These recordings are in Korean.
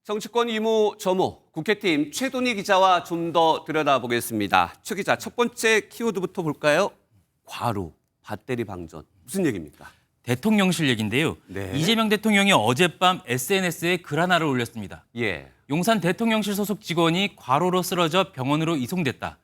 정치권 이모 저모 국회팀 최돈희 기자와 좀 더 들여다보겠습니다. 최 기자, 첫 번째 키워드부터 볼까요? 과로, 배터리 방전. 무슨 얘기입니까? 대통령실 얘기인데요. 네. 이재명 대통령이 어젯밤 SNS에 글 하나를 올렸습니다. 예. 용산 대통령실 소속 직원이 과로로 쓰러져 병원으로 이송됐다.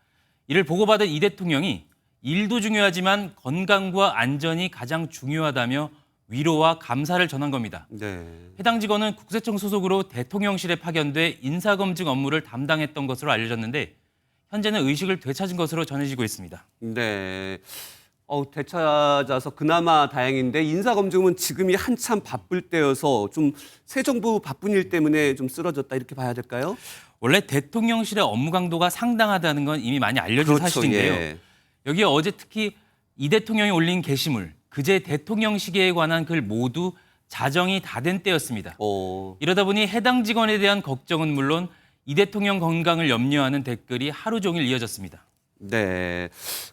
이를 보고받은 이 대통령이 일도 중요하지만 건강과 안전이 가장 중요하다며 위로와 감사를 전한 겁니다. 네. 해당 직원은 국세청 소속으로 대통령실에 파견돼 인사검증 업무를 담당했던 것으로 알려졌는데 현재는 의식을 되찾은 것으로 전해지고 있습니다. 네. 되찾아서 그나마 다행인데 인사검증은 지금이 한참 바쁠 때여서 좀 새 정부 바쁜 일 때문에 좀 쓰러졌다 이렇게 봐야 될까요? 원래 대통령실의 업무 강도가 상당하다는 건 이미 많이 알려진 그렇죠, 사실인데요. 예. 여기에 어제 특히 이 대통령이 올린 게시물, 그제 대통령 시계에 관한 글 모두 자정이 다 된 때였습니다. 이러다 보니 해당 직원에 대한 걱정은 물론 이 대통령 건강을 염려하는 댓글이 하루 종일 이어졌습니다. 네.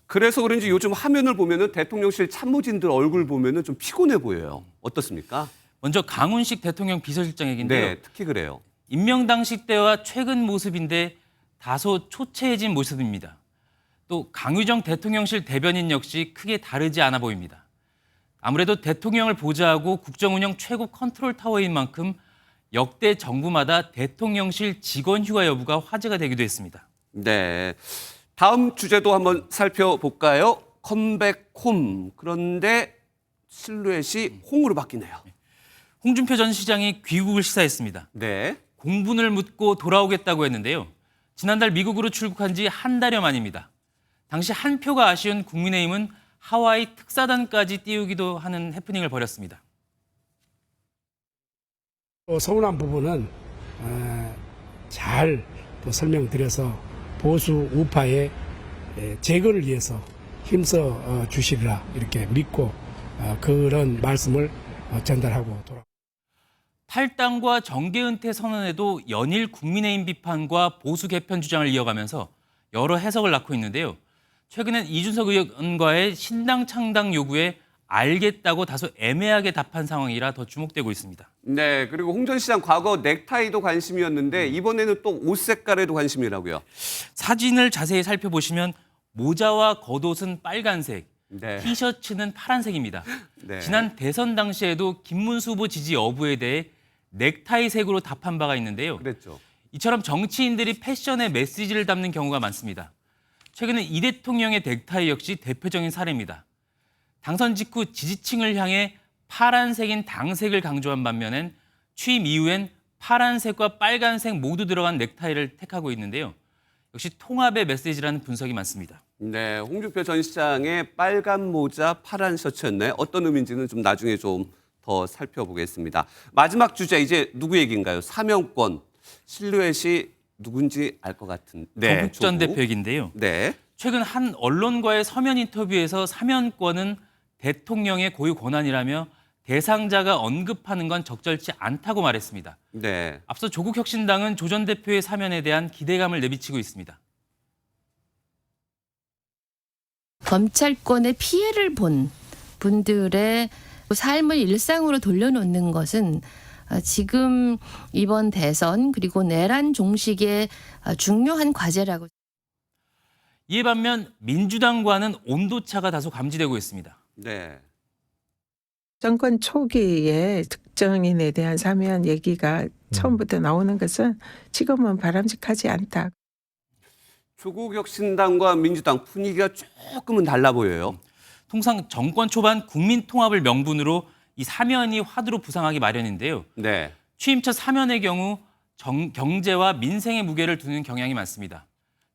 그래서 그런지 요즘 화면을 보면은 대통령실 참모진들 얼굴 보면은 좀 피곤해 보여요. 어떻습니까? 먼저 강훈식 대통령 비서실장 얘기인데요. 네, 특히 그래요. 임명 당시 때와 최근 모습인데 다소 초췌해진 모습입니다. 또 강유정 대통령실 대변인 역시 크게 다르지 않아 보입니다. 아무래도 대통령을 보좌하고 국정운영 최고 컨트롤 타워인 만큼 역대 정부마다 대통령실 직원 휴가 여부가 화제가 되기도 했습니다. 네. 다음 주제도 한번 살펴볼까요? 컴백홈. 그런데 실루엣이 홍으로 바뀌네요. 홍준표 전 시장이 귀국을 시사했습니다. 네. 공분을 묻고 돌아오겠다고 했는데요. 지난달 미국으로 출국한 지 한 달여 만입니다. 당시 한 표가 아쉬운 국민의힘은 하와이 특사단까지 띄우기도 하는 해프닝을 벌였습니다. 서운한 부분은 잘 설명드려서 보수 우파의 재건을 위해서 힘써 주시리라 이렇게 믿고 그런 말씀을 전달하고 돌아. 탈당과 정계 은퇴 선언에도 연일 국민의힘 비판과 보수 개편 주장을 이어가면서 여러 해석을 낳고 있는데요. 최근엔 이준석 의원과의 신당 창당 요구에 알겠다고 다소 애매하게 답한 상황이라 더 주목되고 있습니다. 네. 그리고 홍 전 시장 과거 넥타이도 관심이었는데 이번에는 또 옷 색깔에도 관심이라고요. 사진을 자세히 살펴보시면 모자와 겉옷은 빨간색, 네. 티셔츠는 파란색입니다. 네. 지난 대선 당시에도 김문수 후보 지지 여부에 대해 넥타이색으로 답한 바가 있는데요. 그랬죠. 이처럼 정치인들이 패션에 메시지를 담는 경우가 많습니다. 최근에 이 대통령의 넥타이 역시 대표적인 사례입니다. 당선 직후 지지층을 향해 파란색인 당색을 강조한 반면엔 취임 이후엔 파란색과 빨간색 모두 들어간 넥타이를 택하고 있는데요. 역시 통합의 메시지라는 분석이 많습니다. 네. 홍준표 전 시장의 빨간 모자, 파란 셔츠였나요? 어떤 의미인지는 좀 나중에 좀 더 살펴보겠습니다. 마지막 주제 이제 누구 얘기인가요? 사면권. 실루엣이 누군지 알 것 같은. 네. 조국 전 조국. 대표 얘기인데요. 네. 최근 한 언론과의 서면 인터뷰에서 사면권은 대통령의 고유 권한이라며 대상자가 언급하는 건 적절치 않다고 말했습니다. 네. 앞서 조국혁신당은 조 전 대표의 사면에 대한 기대감을 내비치고 있습니다. 검찰권의 피해를 본 분들의 삶을 일상으로 돌려놓는 것은 지금 이번 대선 그리고 내란 종식의 중요한 과제라고. 이에 반면 민주당과는 온도차가 다소 감지되고 있습니다. 네. 정권 초기에 특정인에 대한 사면 얘기가 처음부터 나오는 것은 지금은 바람직하지 않다. 조국 혁신당과 민주당 분위기가 조금은 달라 보여요. 통상 정권 초반 국민 통합을 명분으로 이 사면이 화두로 부상하기 마련인데요. 네. 취임 첫 사면의 경우 경제와 민생의 무게를 두는 경향이 많습니다.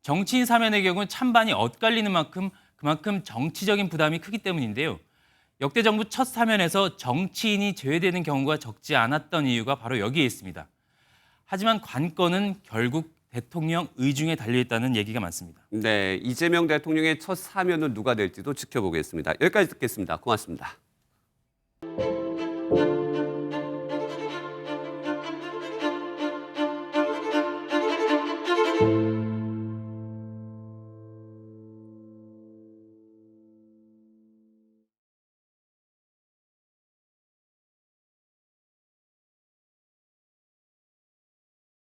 정치인 사면의 경우 찬반이 엇갈리는 만큼 그만큼 정치적인 부담이 크기 때문인데요. 역대 정부 첫 사면에서 정치인이 제외되는 경우가 적지 않았던 이유가 바로 여기에 있습니다. 하지만 관건은 결국 대통령 의중에 달려있다는 얘기가 많습니다. 네. 이재명 대통령의 첫 사면은 누가 될지도 지켜보겠습니다. 여기까지 듣겠습니다. 고맙습니다.